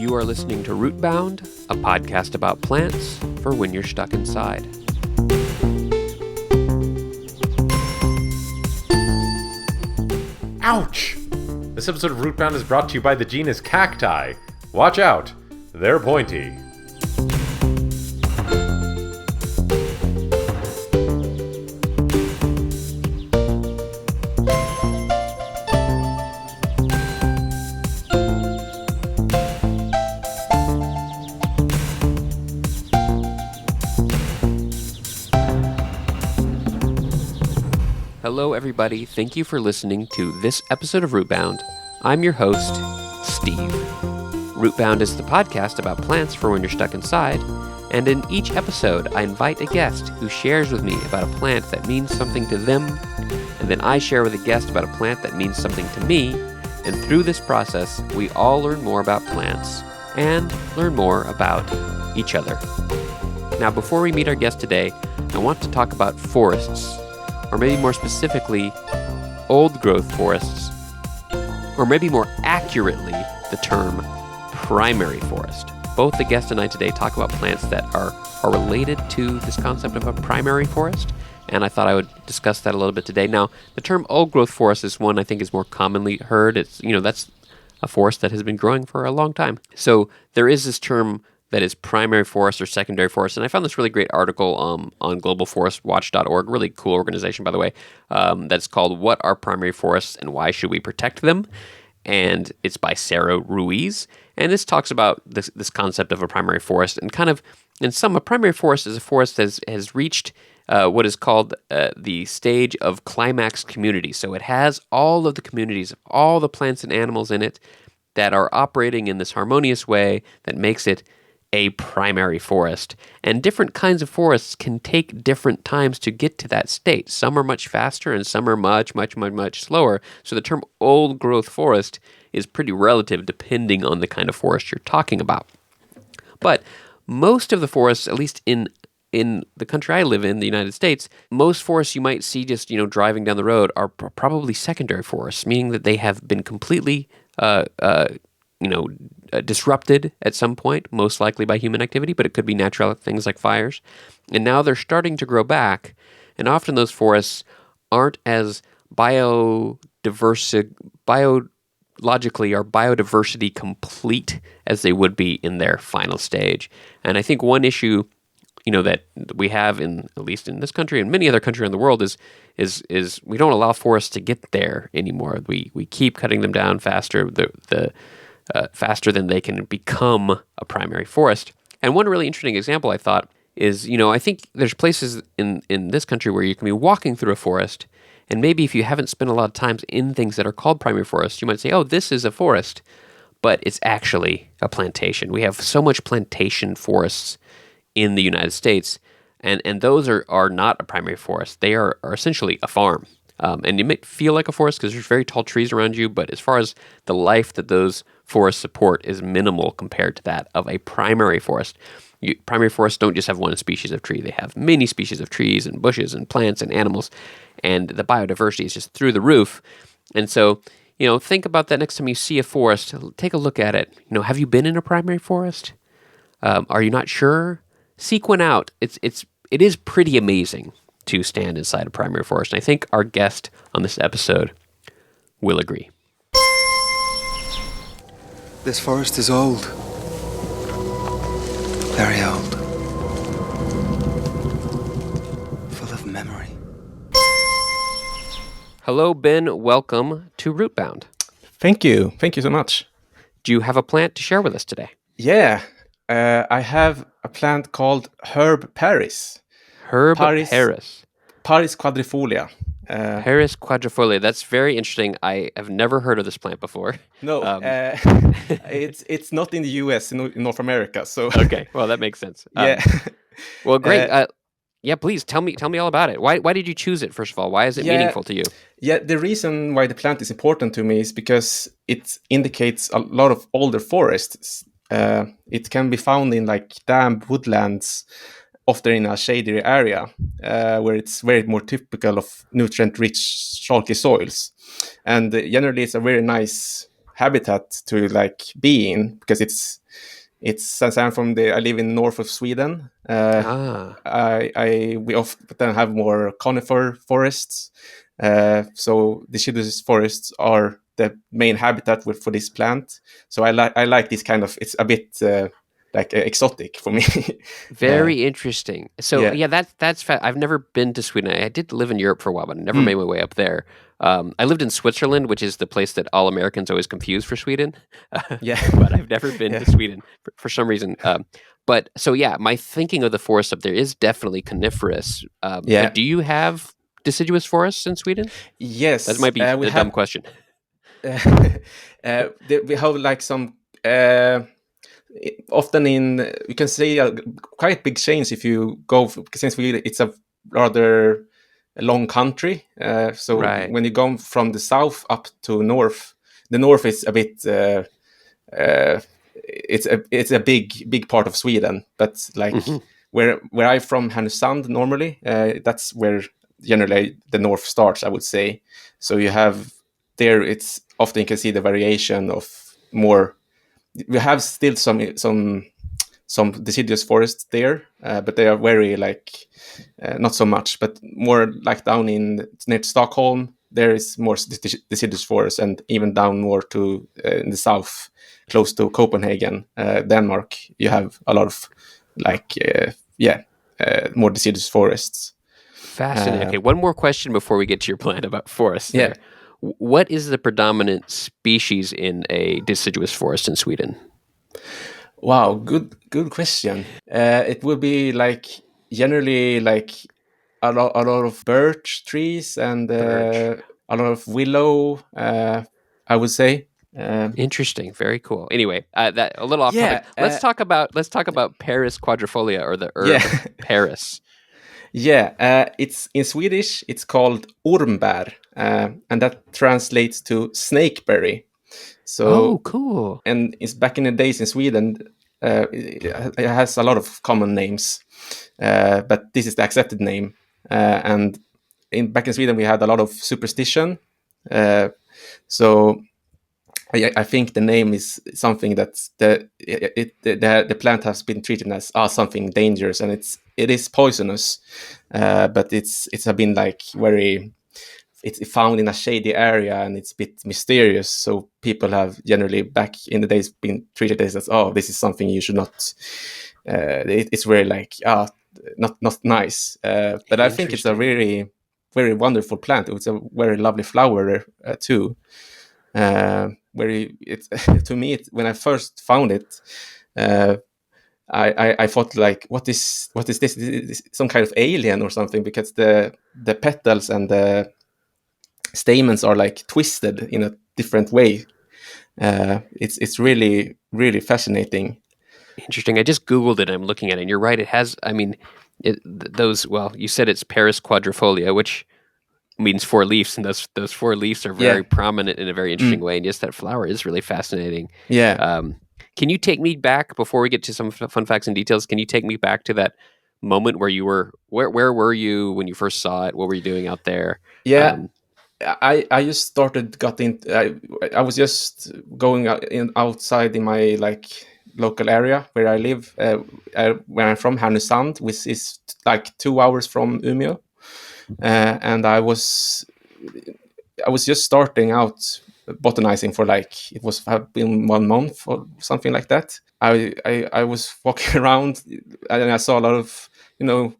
You are listening to Rootbound, a podcast about plants for when you're stuck inside. Ouch! This episode of Rootbound is brought to you by the genus cacti. Watch out, they're pointy. Hello, everybody. Thank you for listening to this episode of Rootbound. I'm your host, Steve. Rootbound is the podcast about plants for when you're stuck inside, and in each episode, I invite a guest who shares with me about a plant that means something to them, and then I share with a guest about a plant that means something to me, and through this process, we all learn more about plants and learn more about each other. Now, before we meet our guest today, I want to talk about forests, or maybe more specifically, old-growth forests, or maybe more accurately, the term primary forest. Both the guest and I today talk about plants that are related to this concept of a primary forest, and I thought I would discuss that a little bit today. Now, the term old-growth forest is one I think is more commonly heard. It's, that's a forest that has been growing for a long time. So there is this term that is primary forest or secondary forest. And I found this really great article on globalforestwatch.org, really cool organization, by the way, that's called What Are Primary Forests and Why Should We Protect Them? And it's by Sarah Ruiz. And this talks about this concept of a primary forest. And kind of, in sum, a primary forest is a forest that has reached what is called the stage of climax community. So it has all of the communities of all the plants and animals in it that are operating in this harmonious way that makes it a primary forest. And different kinds of forests can take different times to get to that state. Some are much faster and some are much slower. So the term old growth forest is pretty relative depending on the kind of forest you're talking about. But most of the forests, at least in the country I live in, the United States, most forests you might see just, driving down the road are probably secondary forests, meaning that they have been completely disrupted at some point, most likely by human activity, but it could be natural things like fires. And now they're starting to grow back, and often those forests aren't as biologically or biodiversity complete as they would be in their final stage. And I think one issue, that we have at least in this country and many other countries around the world is we don't allow forests to get there anymore. We keep cutting them down faster. Faster than they can become a primary forest. And one really interesting example I thought is, I think there's places in this country where you can be walking through a forest, and maybe if you haven't spent a lot of time in things that are called primary forests, you might say, oh, this is a forest, but it's actually a plantation. We have so much plantation forests in the United States, and those are not a primary forest. They are essentially a farm. And it might feel like a forest because there's very tall trees around you, but as far as the life that those forests support is minimal compared to that of a primary forest. Primary forests don't just have one species of tree. They have many species of trees and bushes and plants and animals, and the biodiversity is just through the roof. And so, think about that next time you see a forest. Take a look at it. Have you been in a primary forest? Are you not sure? Seek one out. It is pretty amazing to stand inside a primary forest. And I think our guest on this episode will agree. This forest is old. Very old. Full of memory. Hello, Ben. Welcome to Rootbound. Thank you. Thank you so much. Do you have a plant to share with us today? Yeah. I have a plant called Herb Paris. Paris quadrifolia. Paris quadrifolia. That's very interesting. I have never heard of this plant before. No, it's not in the US, in North America. So okay, well that makes sense. Yeah. Well, great. Yeah, please tell me all about it. Why did you choose it? First of all, why is it meaningful to you? Yeah, the reason why the plant is important to me is because it indicates a lot of older forests. It can be found in damp woodlands, often in a shady area, where it's very more typical of nutrient-rich chalky soils. And generally, it's a very nice habitat to be in because it's It's since I live in north of Sweden. We often have more conifer forests. So deciduous forests are the main habitat for this plant. So I like this kind of. It's a bit exotic for me. Very interesting. So Yeah. yeah, that's I've never been to Sweden. I did live in Europe for a while, but I never Mm. made my way up there. I lived in Switzerland, which is the place that all Americans always confuse for Sweden. Yeah. But I've never been Yeah. to Sweden for some reason. But so yeah, my thinking of the forest up there is definitely coniferous. Yeah. But do you have deciduous forests in Sweden? That Yes. might be We a dumb have. question. We have like some. Often you can see quite big change if you go since it's a rather long country. So Right. when you go from the south up to north, the north is a bit. It's a big part of Sweden, but like Mhm. where I'm from, Härnösand normally, that's where generally the north starts, I would say. So you have there. It's often you can see the variation of more. We have still some deciduous forests there, but they are very not so much, but more like down in near Stockholm. There is more deciduous forest, and even down more to in the south, close to Copenhagen, Denmark. You have a lot of more deciduous forests. Fascinating. Okay, one more question before we get to your plan about forests Yeah. there. What is the predominant species in a deciduous forest in Sweden? Wow, good question. It would be like generally like a lot of birch trees and Birch. a lot of willow. I would say. Interesting. Very cool. Anyway, that a little off topic. Yeah, Let's talk about Paris quadrifolia or the herb yeah, Paris. yeah. It's in Swedish. It's called ormbär, and that translates to snakeberry. Oh, So, cool. and it's back in the days in Sweden. It has a lot of common names, but this is the accepted name. And back in Sweden, we had a lot of superstition. So I think the name is something that the plant has been treated as something dangerous, and it is poisonous, but it's been like very. It's found in a shady area and it's a bit mysterious. So people have generally back in the days been treated as this is something you should not. It's very not nice. But I think it's a Interesting. really very wonderful plant. It's a very lovely flower too. It's to me when I first found it, I thought like what is this? Is this some kind of alien or something? Because the petals and the stamens are like twisted in a different way. It's really fascinating. Interesting. I just Googled it. I'm looking at it. And you're right. It has, I mean, those, well, you said it's Paris quadrifolia, which means four leaves. And those four leaves are Yeah. very prominent in a very interesting Mm. way. And yes, that flower is really fascinating. Yeah. Can you take me back before we get to some fun facts and details? Can you take me back to that moment where you were, where were you when you first saw it? What were you doing out there? Yeah. I just got in. I was just going outside in my local area where I live. Where I'm from, Härnösand, which is like 2 hours from Umeå, and I was just starting out botanizing for it was have been 1 month or something like that. I was walking around and I saw a lot of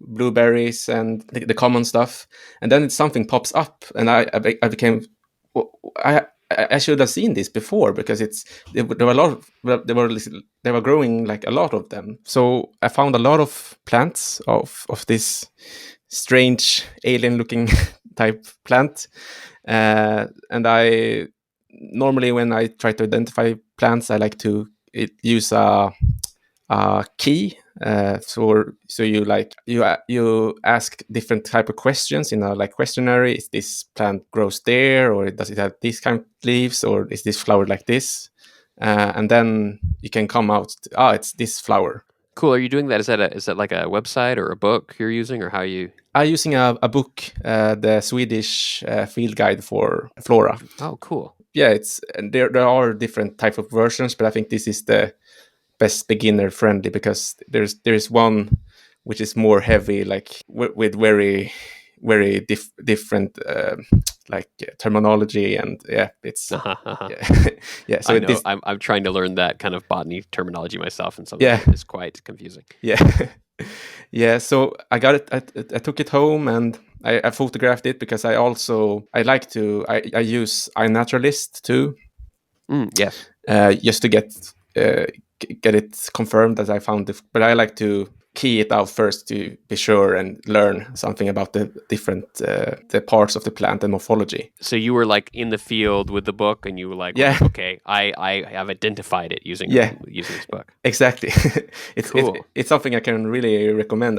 blueberries and the common stuff, and then something pops up and I became I should have seen this before because there were a lot of, they were growing like a lot of them. So I found a lot of plants of this strange alien looking type plant, and I normally when I try to identify plants I like to use a key. So you ask different type of questions in a questionnaire. Is this plant grows there, or does it have these kind of leaves, or is this flower like this? And then you can come out. It's this flower. Cool. Are you doing that? Is that like a website or a book you're using, or how you? I'm using a book, the Swedish field guide for flora. Oh, cool. Yeah, there are different type of versions, but I think this is the best beginner friendly, because there's one which is more heavy, like with very different terminology, and it's yeah. Yeah, so I it know. is. I'm trying to learn that kind of botany terminology myself, and some of Yeah. it is quite confusing. Yeah. Yeah, so I got it. I took it home and I photographed it, because I like to I use iNaturalist too, Yes. just to get it confirmed that I found it. But I like to key it out first to be sure and learn something about the different the parts of the plant and morphology. So you were like in the field with the book, and you were like, Yeah. okay, I have identified it using Yeah. this book. Exactly. Cool. It's something I can really recommend.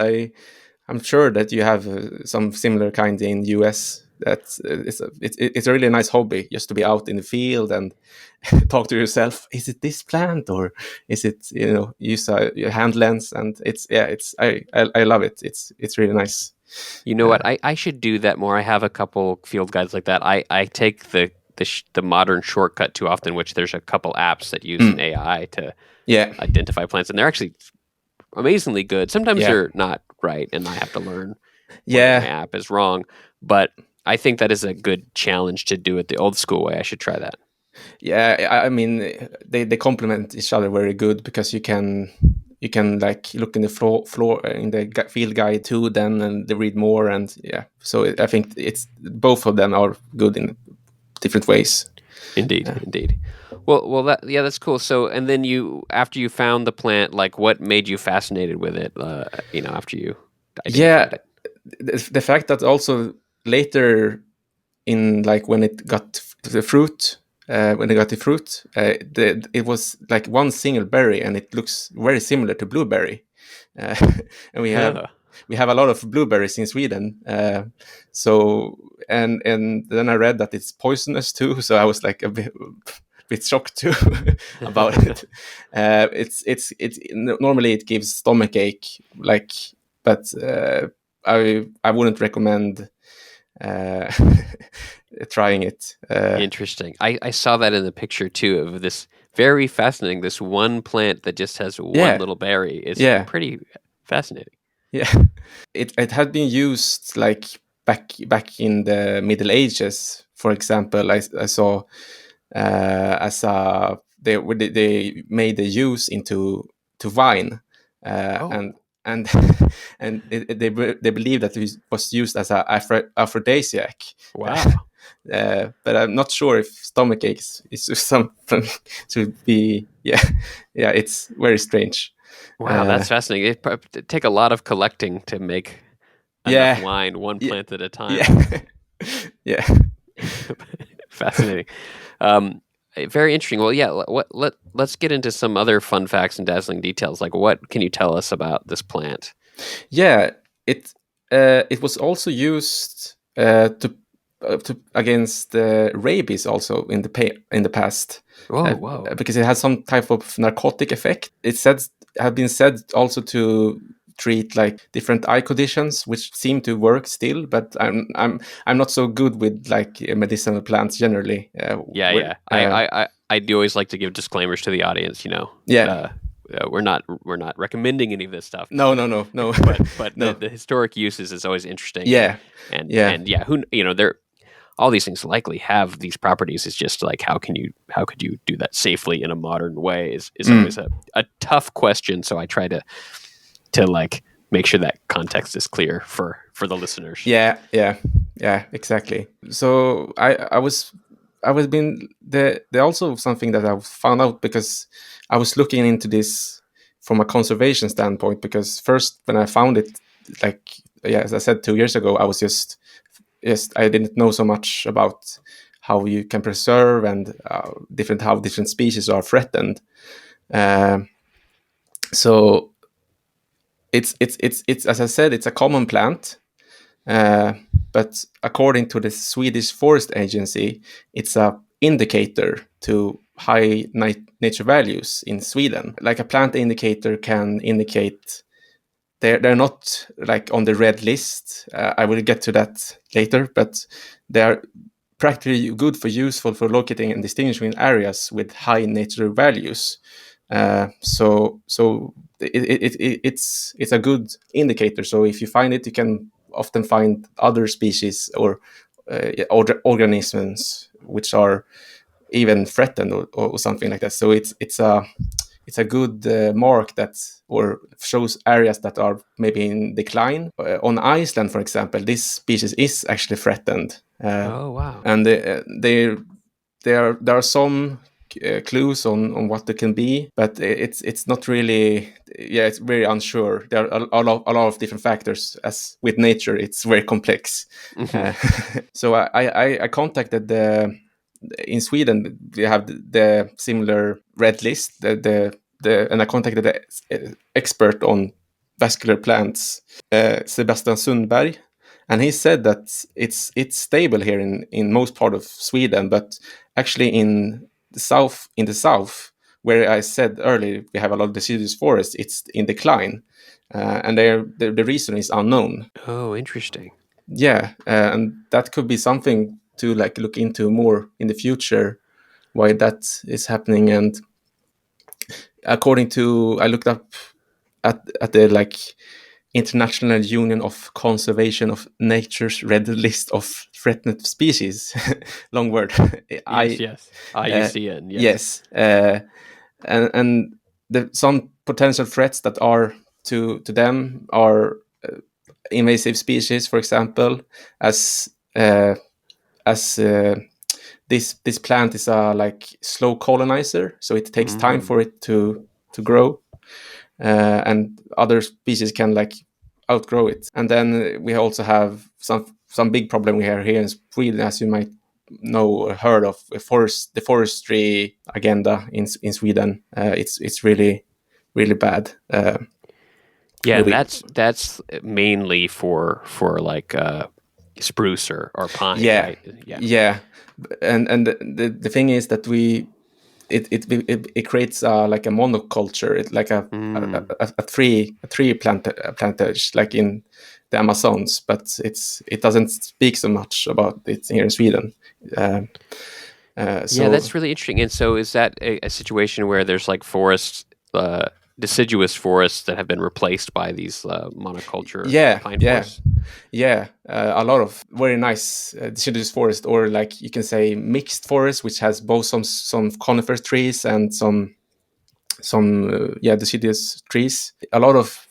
I'm sure that you have some similar kind in US. That's it's a really nice hobby, just to be out in the field and talk to yourself. Is it this plant, or is it, use your hand lens? And I love it. It's really nice. You know what? I should do that more. I have a couple field guides like that. I take the modern shortcut too often, which there's a couple apps that use an AI to Yeah. identify plants, and they're actually amazingly good. Sometimes Yeah. they're not right, and I have to learn Yeah. my app is wrong. But I think that is a good challenge to do it the old school way. I should try that. Yeah, I mean, they complement each other very good, because you can like look in the floor in the field guide too, then, and they read more, and so I think it's both of them are good in different ways. Indeed, indeed. Well, that's cool. So, and then after you found the plant, like, what made you fascinated with it? After you identified it. The fact that also later, in like when it got the fruit, it was like one single berry, and it looks very similar to blueberry, uh, and we have a lot of blueberries in Sweden. So and then I read that it's poisonous too, so I was like a bit shocked too about it. Normally it gives stomach ache, like, but I wouldn't recommend uh, trying it. Interesting. I saw that in the picture too of this very fascinating. This one plant that just has one Yeah. little berry is Yeah. pretty fascinating. Yeah, it had been used like back in the Middle Ages, for example. I saw as a they made the use into to wine, and and they believe that it was used as a aphrodisiac. Wow. But I'm not sure if stomach aches is just something to be. Yeah, it's very strange. Wow, that's fascinating. It'd take a lot of collecting to make enough wine, one plant at a time. Yeah. Yeah. Fascinating. Very interesting. Well, yeah. Let's get into some other fun facts and dazzling details. Like, what can you tell us about this plant? Yeah, it was also used to against rabies also in the past. Whoa! Because it has some type of narcotic effect. Have been said also to treat like different eye conditions, which seem to work still. But I'm not so good with like medicinal plants generally. I do always like to give disclaimers to the audience. We're not recommending any of this stuff. No. But No. the historic uses is always interesting. Yeah. And they're all these things likely have these properties. It's just like how could you do that safely in a modern way is always a tough question. So I try to like make sure that context is clear for the listeners. Yeah, exactly. So I was been there also something that I found out, because I was looking into this from a conservation standpoint, because first when I found it, like, as I said 2 years ago, I was just I didn't know so much about how you can preserve and how different species are threatened. So it's as I said, it's a common plant, but according to the Swedish Forest Agency, it's a indicator to high nature values in Sweden. Like a plant indicator can indicate they're not like on the red list. I will get to that later, but they are practically useful for locating and distinguishing areas with high nature values. It's a good indicator. So if you find it, you can often find other species or organisms which are even threatened or something like that. So it's a good mark that or shows areas that are maybe in decline. On Iceland, for example, this species is actually threatened, Oh, wow. and there are some clues on what it can be, but it's not really. Yeah, it's very unsure. There are a lot of different factors. As with nature, it's very complex. So I contacted in Sweden. We have the similar red list. And I contacted the expert on vascular plants, Sebastian Sundberg, and he said that it's stable here in most part of Sweden, but actually in the south, where I said earlier we have a lot of deciduous forest, it's in decline, and the reason is unknown. Oh, interesting. Yeah, and that could be something to like look into more in the future, why that is happening. And according to, I looked up at the like International Union of Conservation of Nature's red list of threatened species. Long word. Yes. IUCN, yes. Yes, and some potential threats that are to them are invasive species, for example, as as this plant is a like slow colonizer, so it takes time for it to grow, and other species can like outgrow it. And then we also have some big problem we have here in Sweden, as you might know or heard of, the forestry agenda in Sweden. It's really bad. Yeah, and we, that's mainly for like spruce or pine, yeah, right? Yeah. yeah, and the thing is that it creates like a monoculture. It's like a tree plantage, like in the Amazons, but it doesn't speak so much about it here in Sweden. So Yeah, that's really interesting. And so is that a situation where there's like forests, deciduous forests that have been replaced by these monoculture yeah, pine yeah, forests? yeah, a lot of very nice deciduous forest, or like you can say mixed forest, which has both some conifer trees and some deciduous trees. A lot of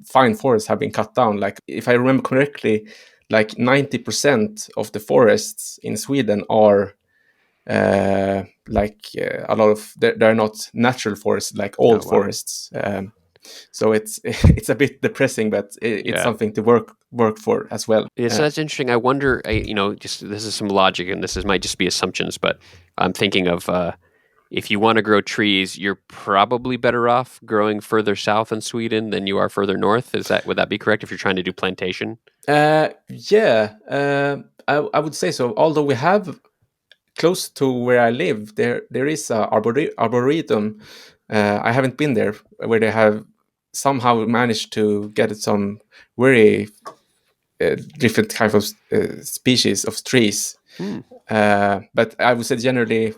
fine forests have been cut down. Like if I remember correctly, like 90% of the forests in Sweden are a lot of they're not natural forests, like Oh, old wow. forests. So it's it's a bit depressing, but it's Yeah. something to work for as well. Yeah, so that's interesting. I wonder, just this is some logic, and might just be assumptions, but I'm thinking of if you want to grow trees, you're probably better off growing further south in Sweden than you are further north. Would that be correct if you're trying to do plantation? Yeah, I would say so. Although we have close to where I live, there is a arboretum. I haven't been there, where they have somehow managed to get some very different type of species of trees. But I would say generally,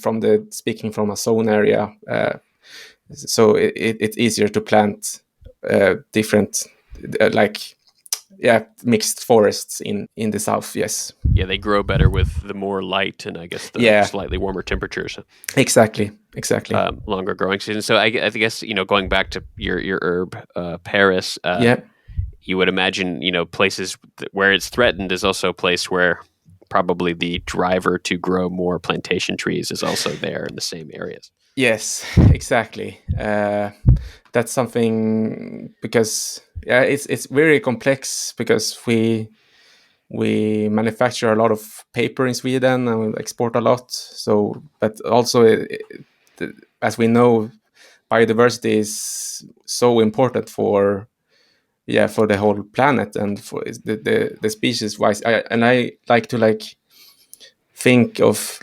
from the speaking from a zone area, so it's easier to plant different like mixed forests in the south. Yes. Yeah, they grow better with the more light and I guess the Yeah. slightly warmer temperatures. Exactly. Longer growing season. So I guess going back to your herb, Paris. Yeah. You would imagine places where it's threatened is also a place where probably the driver to grow more plantation trees is also there in the same areas. Yes, exactly. That's something, because it's very complex, because we manufacture a lot of paper in Sweden and we export a lot. So, but also as we know, biodiversity is so important for the whole planet and for the species wise. I like to think of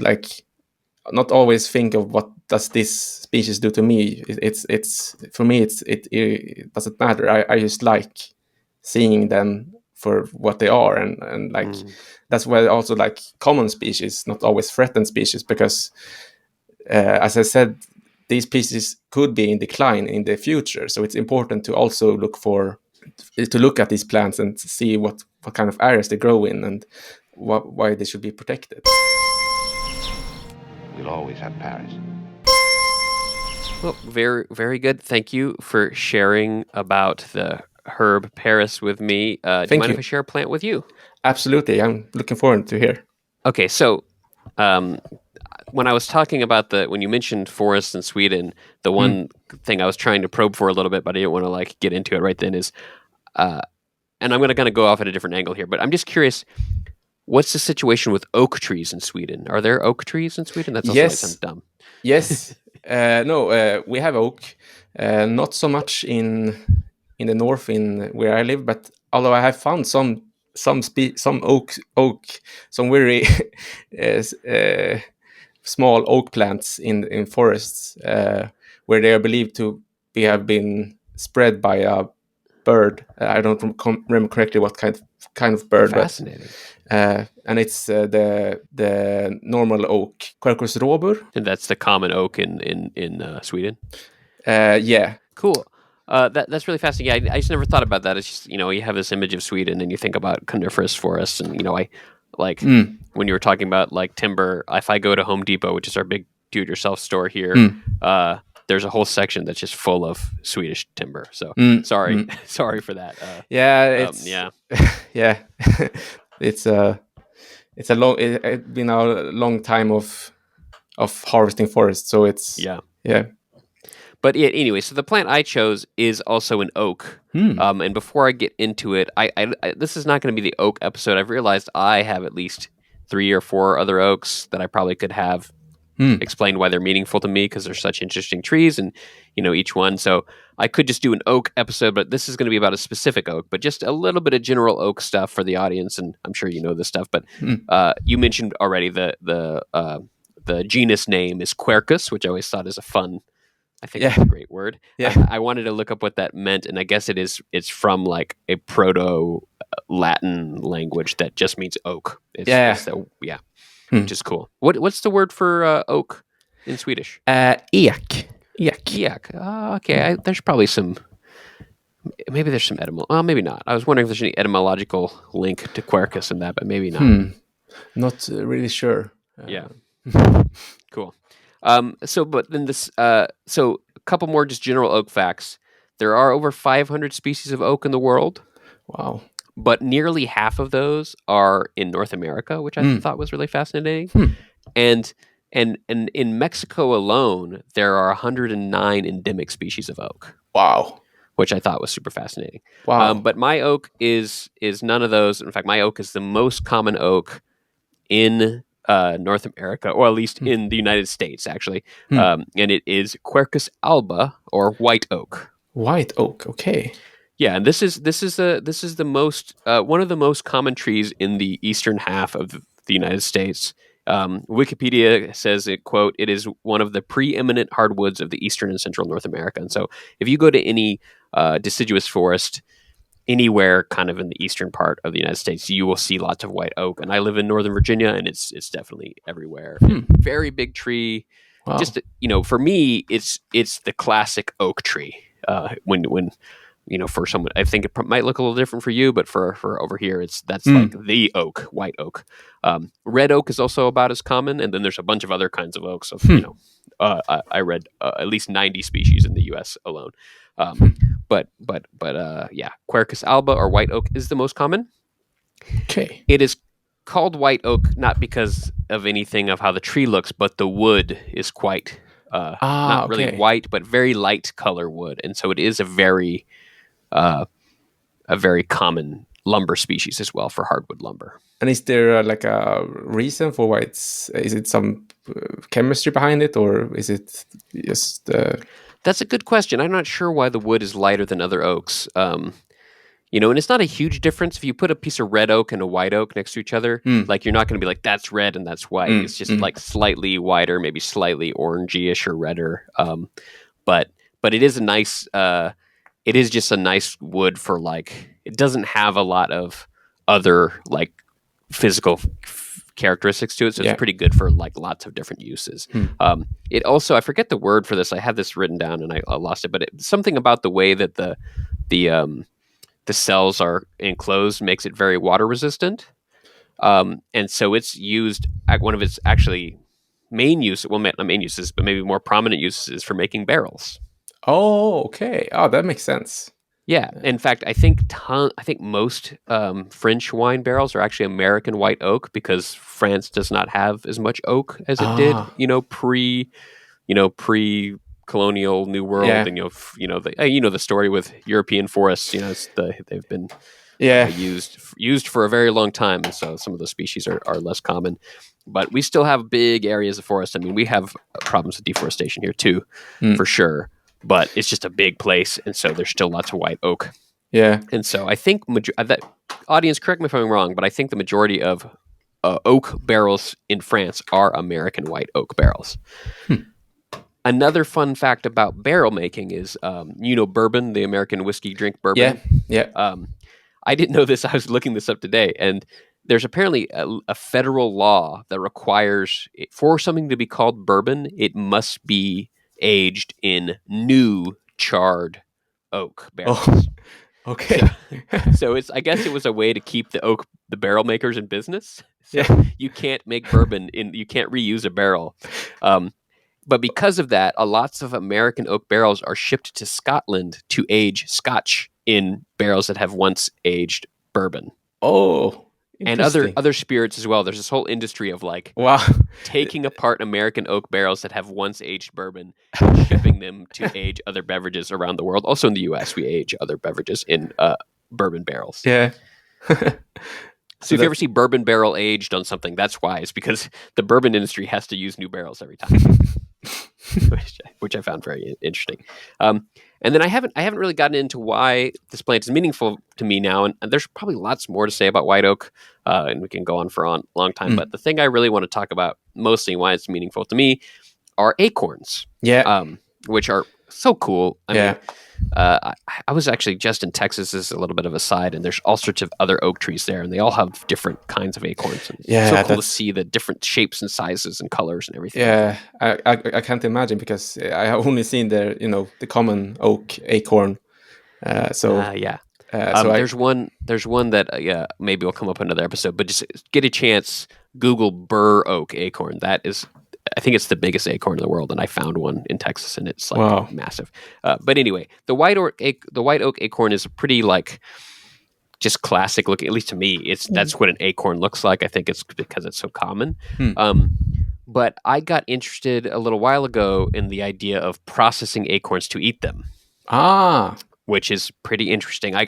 not always think of what does this species do to me. It's for me it doesn't matter. I just like seeing them for what they are, and that's why also common species, not always threatened species, because as I said, these species could be in decline in the future. So it's important to also look at these plants and see what kind of areas they grow in and why they should be protected. We'll always have Paris. Well, very, very good. Thank you for sharing about the herb Paris with me. Do you mind if I share a plant with you? Absolutely. I'm looking forward to hear. Okay, so when I was talking about when you mentioned forests in Sweden, the one thing I was trying to probe for a little bit, but I didn't want to get into it right then is, and I'm going to kind of go off at a different angle here, but I'm just curious, what's the situation with oak trees in Sweden? Are there oak trees in Sweden? That's also sounds dumb. Yes. No, we have oak. Not so much in the north, in where I live, but although I have found some oak, some very small oak plants in forests where they are believed to have been spread by a bird. I don't remember correctly what kind of bird. Fascinating. And it's the normal oak, Quercus robur. And that's the common oak in Sweden? Yeah. Cool. That's really fascinating. Yeah, I just never thought about that. It's just, you have this image of Sweden and you think about coniferous forests, and when you were talking about timber, if I go to Home Depot, which is our big do-it-yourself store here, there's a whole section that's just full of Swedish timber. So sorry for that. Yeah, yeah, it's been a long time of harvesting forests. So it's yeah. But anyway, so the plant I chose is also an oak. And before I get into it, I this is not going to be the oak episode. I've realized I have at least 3 or 4 other oaks that I probably could have explained why they're meaningful to me, because they're such interesting trees, and each one. So I could just do an oak episode, but this is going to be about a specific oak, but just a little bit of general oak stuff for the audience. And I'm sure you know this stuff, but you mentioned already the genus name is Quercus, which I always thought is a fun. I think that's a great word. Yeah. I wanted to look up what that meant, and I guess it's from a proto-Latin language that just means oak. Which is cool. What's the word for oak in Swedish? Ek. Okay. There's probably some. Maybe there's some well, maybe not. I was wondering if there's any etymological link to Quercus in that, but maybe not. Not really sure. Yeah. Cool. So a couple more just general oak facts. There are over 500 species of oak in the world. Wow. But nearly half of those are in North America, which I thought was really fascinating. And in Mexico alone, there are 109 endemic species of oak. Wow. Which I thought was super fascinating. Wow. But my oak is none of those. In fact, my oak is the most common oak in North America, or at least in the United States, actually. And it is Quercus alba, or white oak. White oak, okay. Yeah, and this is the most one of the most common trees in the eastern half of the United States. Wikipedia says it, quote, "It is one of the preeminent hardwoods of the eastern and central North America." And so, if you go to any deciduous forest anywhere kind of in the eastern part of the United States, you will see lots of white oak. And I live in Northern Virginia, and it's definitely everywhere. Very big tree. Wow. Just for me, it's the classic oak tree. When for someone, I think it might look a little different for you, but for over here, that's like the oak, white oak. Red oak is also about as common, and then there's a bunch of other kinds of oaks. So I read at least 90 species in the U.S. alone. But Quercus alba, or white oak, is the most common. Okay. It is called white oak not because of anything of how the tree looks, but the wood is quite not really white, but very light color wood, and so it is a very common lumber species as well for hardwood lumber. And is there a reason for why is it some chemistry behind it, or is it just? That's a good question. I'm not sure why the wood is lighter than other oaks. And it's not a huge difference if you put a piece of red oak and a white oak next to each other. Like, you're not going to be like, that's red and that's white. It's just like slightly whiter, maybe slightly orangey-ish or redder. But it is a nice. It is just a nice wood for it doesn't have a lot of other physical characteristics to it, so Yeah. it's pretty good for like lots of different uses. It also, I forget the word for this. I had this written down and I lost it, but something about the way that the cells are enclosed makes it very water resistant. And so it's used at one of its actually main uses, well, not main uses, but maybe more prominent uses is for making barrels. Oh, okay. Oh, that makes sense. Yeah. In fact, I think most French wine barrels are actually American white oak because France does not have as much oak as it did, Ah. pre-colonial New World, Yeah. and the story with European forests. They've been Yeah. used for a very long time, and so some of the species are less common. But we still have big areas of forest. I mean, we have problems with deforestation here too, for sure. But it's just a big place, and so there's still lots of white oak. Yeah. And so I think that audience, correct me if I'm wrong, but I think the majority of oak barrels in France are American white oak barrels. Another fun fact about barrel making is, bourbon, the American whiskey drink bourbon. Yeah. Yeah. I didn't know this. I was looking this up today, and there's apparently a federal law that requires for something to be called bourbon, it must be aged in new charred oak barrels. Oh, okay. So I guess it was a way to keep the barrel makers in business. So Yeah. you can't make bourbon you can't reuse a barrel. But because of that, lots of American oak barrels are shipped to Scotland to age Scotch in barrels that have once aged bourbon. Oh, And interesting. other spirits as well. There's this whole industry of like Wow. taking apart American oak barrels that have once aged bourbon and shipping them to age other beverages around the world. Also in the U.S., we age other beverages in bourbon barrels. Yeah. So if you ever see bourbon barrel aged on something, that's why. It's because the bourbon industry has to use new barrels every time, which I found very interesting. And then I haven't really gotten into why this plant is meaningful to me now, and there's probably lots more to say about white oak, and we can go on for a long time. But the thing I really want to talk about mostly, why it's meaningful to me, are acorns. Yeah. Which are so cool. I Yeah. mean, I was actually just in Texas as a little bit of a side, and there's all sorts of other oak trees there, and they all have different kinds of acorns. And Yeah, it's so cool to that's- see the different shapes and sizes and colors and everything. Yeah, I can't imagine because I have only seen the common oak acorn. Yeah. So There's one that maybe will come up in another episode, but just get a chance, Google bur oak acorn. That is, I think it's the biggest acorn in the world, and I found one in Texas, and it's like Wow. massive. But anyway, the white oak acorn is a pretty like just classic looking. At least to me, that's what an acorn looks like. I think it's because it's so common. But I got interested a little while ago in the idea of processing acorns to eat them, which is pretty interesting. I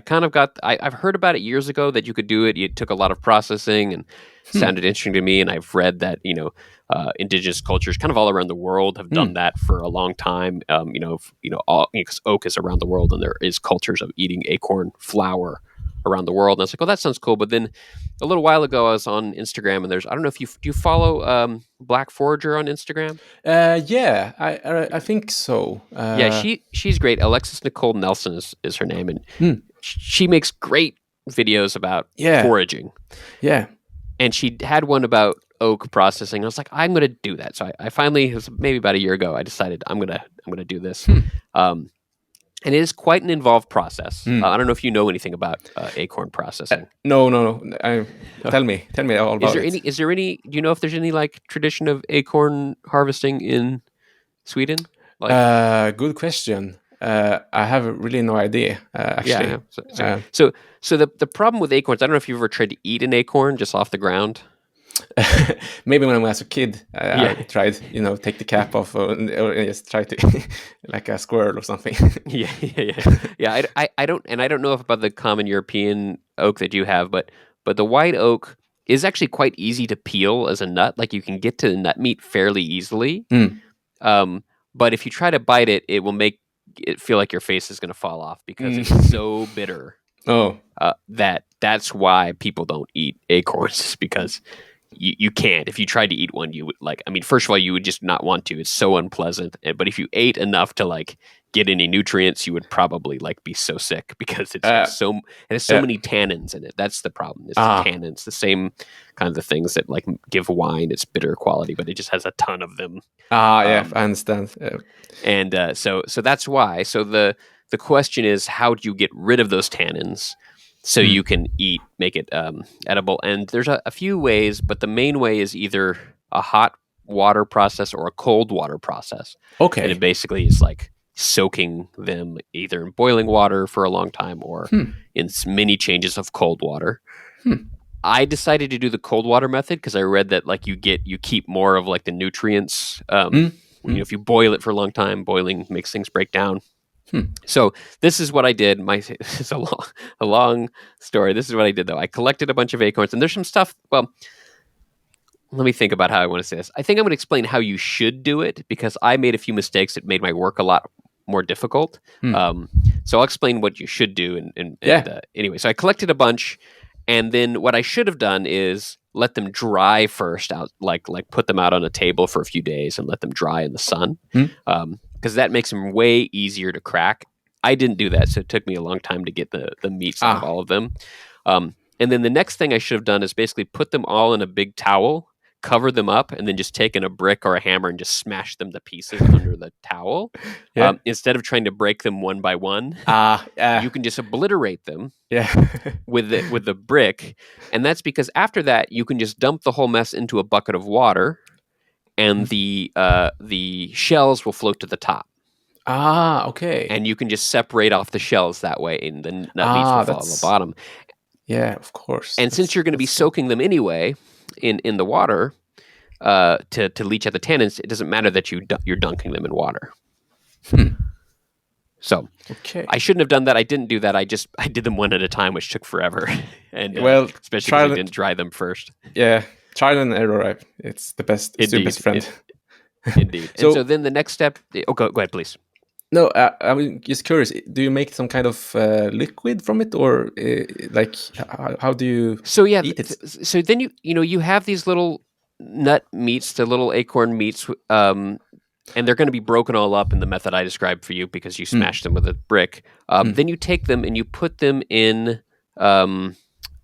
kind of I've heard about it years ago that you could do it. It took a lot of processing and sounded interesting to me. And I've read that, indigenous cultures kind of all around the world have done that for a long time. Because oak is around the world and there is cultures of eating acorn flour around the world. And I was like, oh, that sounds cool. But then a little while ago, I was on Instagram and I don't know if do you follow Black Forager on Instagram? Yeah, I think so. Yeah, she's great. Alexis Nicole Nelson is her name, and she makes great videos about foraging. Yeah. And she had one about oak processing. I was like, I'm going to do that. So I finally, it was maybe about a year ago, I decided I'm going to do this. And it is quite an involved process. I don't know if you know anything about acorn processing. No. Tell me all about it. Do you know if there's any like tradition of acorn harvesting in Sweden? Good question. I have really no idea, actually. Yeah. So the problem with acorns, I don't know if you've ever tried to eat an acorn just off the ground. Maybe when I was a kid, I tried, take the cap off or just try to, like a squirrel or something. Yeah. I don't know about the common European oak that you have, but the white oak is actually quite easy to peel as a nut. Like you can get to the nut meat fairly easily. But if you try to bite it, it will make it feel like your face is going to fall off because it's so bitter. That's why people don't eat acorns, because you can't. If you tried to eat one, you would first of all, you would just not want to. It's so unpleasant. But if you ate enough to get any nutrients, you would probably like be so sick because it has so yeah. many tannins in it. That's the problem. It's Ah. tannins, the same kinds of things that like give wine its bitter quality, but it just has a ton of them. Yeah, I understand. And so that's why. So the question is, how do you get rid of those tannins so you can make it edible? And there's a few ways, but the main way is either a hot water process or a cold water process. Okay. And it basically is like soaking them either in boiling water for a long time or in many changes of cold water. I decided to do the cold water method because I read that like you keep more of like the nutrients. If you boil it for a long time, boiling makes things break down. So this is what I did. It's a long story. This is what I did though. I collected a bunch of acorns, and there's some stuff. Well, let me think about how I want to say this. I think I'm going to explain how you should do it because I made a few mistakes that made my work a lot more difficult. So I'll explain what you should do. Anyway, so I collected a bunch, and then what I should have done is let them dry first out, like put them out on a table for a few days and let them dry in the sun, because that makes them way easier to crack. I didn't do that, so it took me a long time to get the meats out of all of them. And then the next thing I should have done is basically put them all in a big towel, cover them up, and then just taken a brick or a hammer and just smash them to pieces under the towel. Instead of trying to break them one by one, you can just obliterate them with the brick. And that's because after that, you can just dump the whole mess into a bucket of water, and the shells will float to the top. Okay. And you can just separate off the shells that way, and the nut meats will fall on the bottom. Yeah, of course. And since you're going to be soaking them anyway in the water to leach out the tannins, it doesn't matter that you're dunking them in water. So I shouldn't have done that. I didn't do that. I did them one at a time, which took forever. And especially because I didn't dry them first. Yeah, trial and error. It's the best. It's your best friend. Indeed. So then the next step. Oh, go ahead, please. No, I'm just curious. Do you make some kind of liquid from it, or how do you? Eat it? So then you have these little nut meats, the little acorn meats, and they're going to be broken all up in the method I described for you because you smashed them with a brick. Then you take them and you put them in a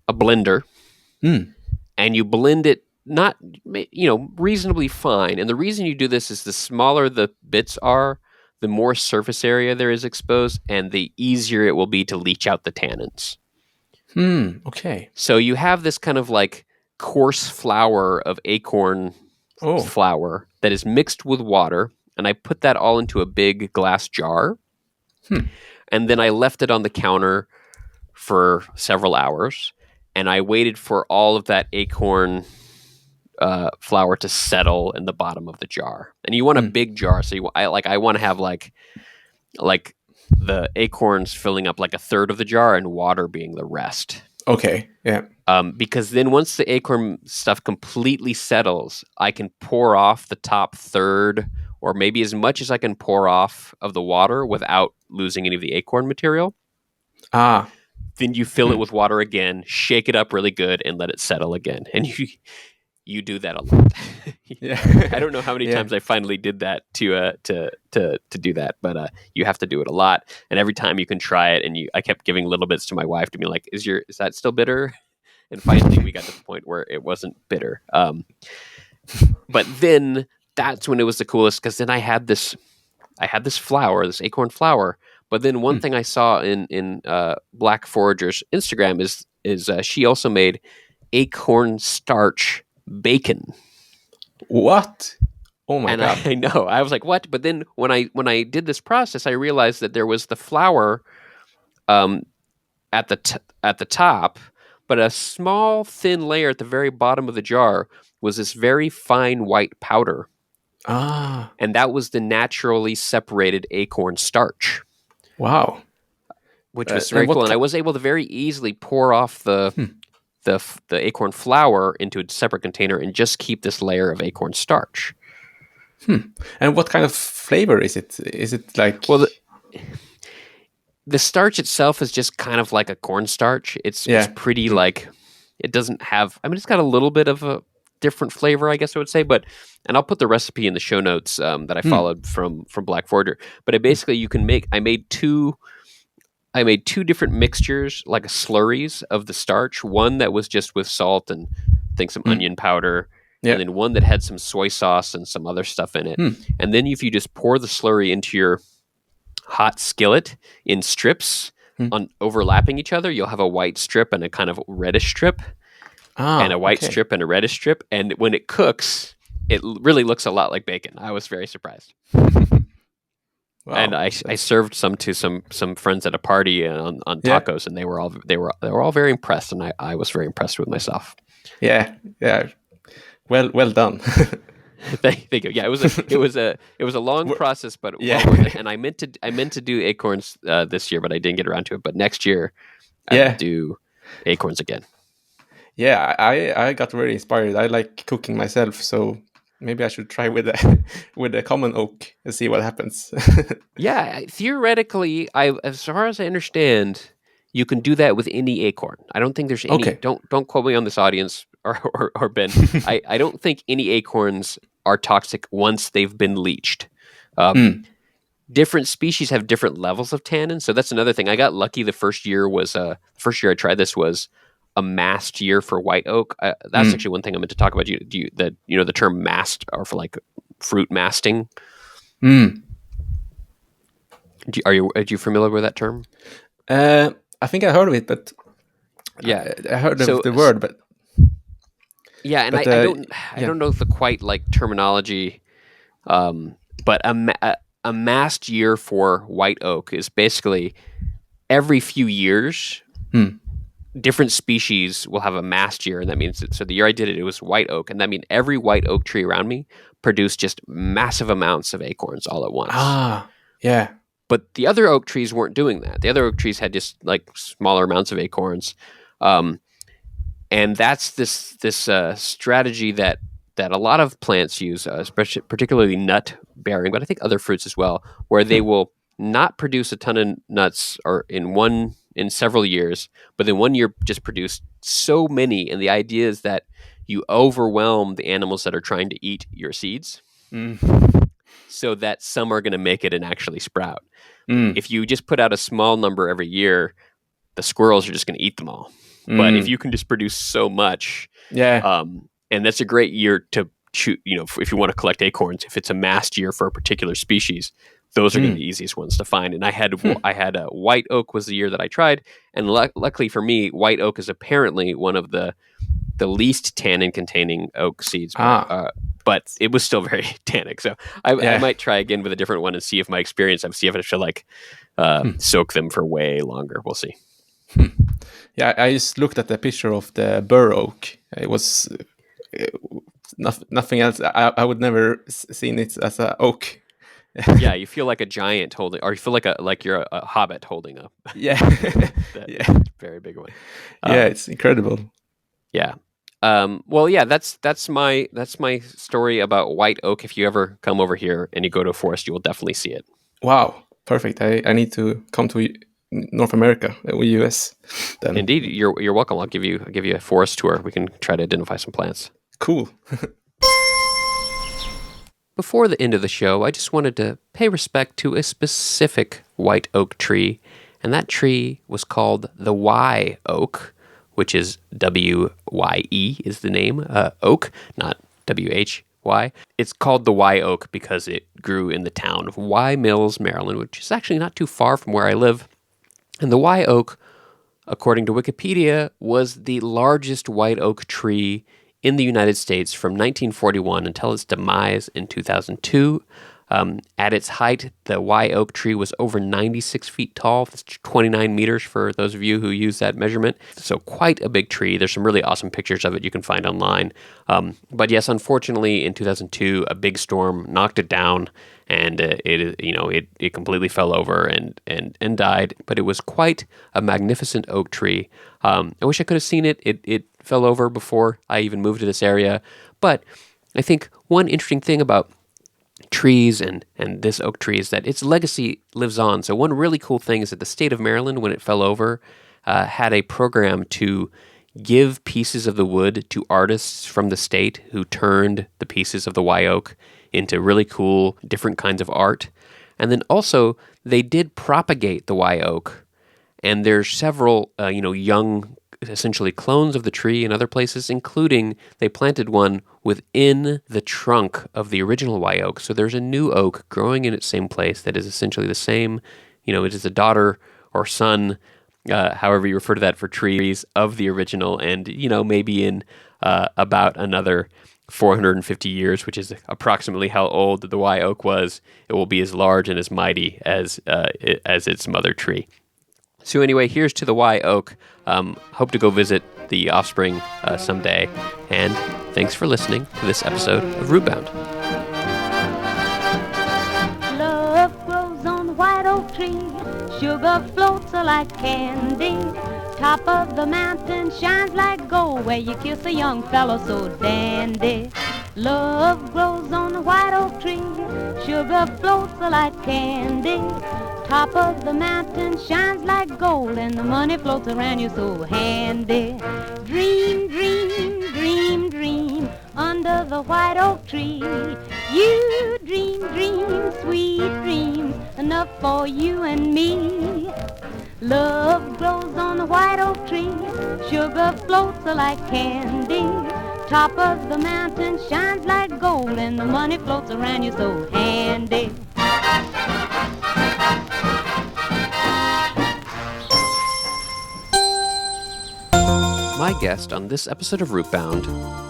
blender, and you blend it not reasonably fine. And the reason you do this is the smaller the bits are, the more surface area there is exposed, and the easier it will be to leach out the tannins. Okay. So you have this kind of like coarse flour of acorn flour that is mixed with water, and I put that all into a big glass jar. And then I left it on the counter for several hours, and I waited for all of that acorn flour to settle in the bottom of the jar. And you want a big jar, so I want to have like the acorns filling up like a third of the jar and water being the rest. Okay, yeah. Because then once the acorn stuff completely settles, I can pour off the top third, or maybe as much as I can pour off of the water without losing any of the acorn material. Then you fill it with water again, shake it up really good, and let it settle again. And you do that a lot. I don't know how many times I finally did that to do that, but you have to do it a lot. And every time you can try it, and I kept giving little bits to my wife to be like, is that still bitter? And finally we got to the point where it wasn't bitter. But then that's when it was the coolest, because then I had this flour, this acorn flour. But then one thing I saw in Black Forager's Instagram is she also made acorn starch bacon. What? Oh my god! I know. I was like, what? But then when I did this process, I realized that there was the flour at the top, but a small thin layer at the very bottom of the jar was this very fine white powder. And that was the naturally separated acorn starch. Wow. Which was very cool. And I was able to very easily pour off the acorn flour into a separate container and just keep this layer of acorn starch. And what kind of flavor is it? Is it like... Well, the starch itself is just kind of like a cornstarch. It's pretty like... It doesn't have... I mean, it's got a little bit of a different flavor, I guess I would say. And I'll put the recipe in the show notes that I followed from Black Forger. But you can make. I made two different mixtures, like slurries of the starch. One that was just with salt and I think some onion powder, and then one that had some soy sauce and some other stuff in it. And then if you just pour the slurry into your hot skillet in strips on overlapping each other, you'll have a white strip and a kind of reddish strip, and a white strip and a reddish strip. And when it cooks, it really looks a lot like bacon. I was very surprised. Wow. And I served some to some friends at a party on tacos, and they were all very impressed, and I was very impressed with myself. Yeah. Well done. Thank you. Yeah, it was a long process, but well worth it. And I meant to do acorns this year, but I didn't get around to it. But next year, I'll do acorns again. Yeah, I got very inspired. I like cooking myself, so maybe I should try with a common oak and see what happens. Yeah, theoretically, as far as I understand, you can do that with any acorn. I don't think there's any. Okay. Don't quote me on this, audience or Ben. I don't think any acorns are toxic once they've been leached. Different species have different levels of tannin, so that's another thing. I got lucky. The first year I tried this was a mast year for white oak. That's actually one thing I meant to talk about. The term mast, or for like fruit masting. Are you familiar with that term? I think I heard of it, but yeah, I heard of the word, but yeah, and I don't know the quite like terminology, but a mast year for white oak is basically every few years. Different species will have a mast year, and that means so the year I did it was white oak, and that means every white oak tree around me produced just massive amounts of acorns all at once. Yeah. But the other oak trees weren't doing that. The other oak trees had just like smaller amounts of acorns, and that's this strategy that a lot of plants use, especially particularly nut bearing, but I think other fruits as well, where they will not produce a ton of nuts or in several years, but then one year just produce so many. And the idea is that you overwhelm the animals that are trying to eat your seeds so that some are going to make it and actually sprout. If you just put out a small number every year, the squirrels are just going to eat them all. But if you can just produce so much, and that's a great year to shoot, if you want to collect acorns, if it's a mast year for a particular species, those are going to be the easiest ones to find. And I had a white oak was the year that I tried. And luckily for me, white oak is apparently one of the least tannin containing oak seeds. But it was still very tannic. So I might try again with a different one and see if my experience, see if I should soak them for way longer. We'll see. Yeah, I just looked at the picture of the bur oak. It was nothing else. I would never seen it as an oak. Yeah, you feel like a giant holding, or you feel like you're a hobbit holding up. That very big one. It's incredible. Yeah. Well, yeah, that's my story about white oak. If you ever come over here and you go to a forest, you will definitely see it. Wow, perfect. I need to come to North America or US. Then indeed, you're welcome. I'll give you a forest tour. We can try to identify some plants. Cool. Before the end of the show, I just wanted to pay respect to a specific white oak tree, and that tree was called the Y oak, which is W-Y-E is the name, oak, not W-H-Y. It's called the Y oak because it grew in the town of Y Mills, Maryland, which is actually not too far from where I live. And the Y oak, according to Wikipedia, was the largest white oak tree in the United States from 1941 until its demise in 2002. At its height, the Y oak tree was over 96 feet tall. That's 29 meters for those of you who use that measurement. So quite a big tree. There's some really awesome pictures of it you can find online. But yes, unfortunately, in 2002, a big storm knocked it down, and it completely fell over and died. But it was quite a magnificent oak tree. I wish I could have seen it. It fell over before I even moved to this area. But I think one interesting thing about trees and this oak tree is that its legacy lives on. So one really cool thing is that the state of Maryland, when it fell over, had a program to give pieces of the wood to artists from the state who turned the pieces of the Y oak into really cool, different kinds of art. And then also, they did propagate the Y oak. And there's several, young, essentially clones of the tree in other places, including they planted one within the trunk of the original Y oak. So there's a new oak growing in its same place that is essentially the same, it is a daughter or son, however you refer to that for trees, of the original. And, maybe in about another 450 years, which is approximately how old the Y oak was, it will be as large and as mighty as its mother tree. So anyway, here's to the Y oak. Hope to go visit the offspring someday. And thanks for listening to this episode of Rootbound. Love grows on the white oak tree. Sugar floats like candy. Top of the mountain shines like gold where you kiss a young fellow so dandy. Love grows on the white oak tree. Sugar floats like candy. Top of the mountain shines like gold and the money floats around you so handy. Dream, dream, dream, dream under the white oak tree. You dream, dream, sweet dreams enough for you and me. Love grows on the white oak tree. Sugar floats like candy. Top of the mountain shines like gold and the money floats around you so handy. My guest on this episode of Rootbound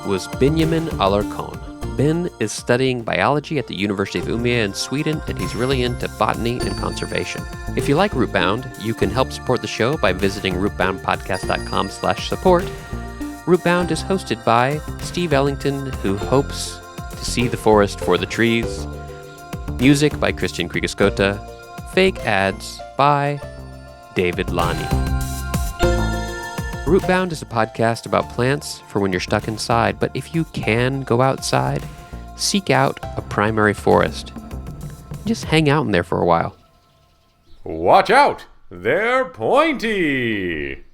was Benjamin Alarcon. Ben is studying biology at the University of Umeå in Sweden, and he's really into botany and conservation. If you like Rootbound, you can help support the show by visiting rootboundpodcast.com/support. Rootbound is hosted by Steve Ellington, who hopes to see the forest for the trees. Music by Christian Kriegaskota. Fake ads by David Lani. Rootbound is a podcast about plants for when you're stuck inside, but if you can go outside, seek out a primary forest. Just hang out in there for a while. Watch out! They're pointy!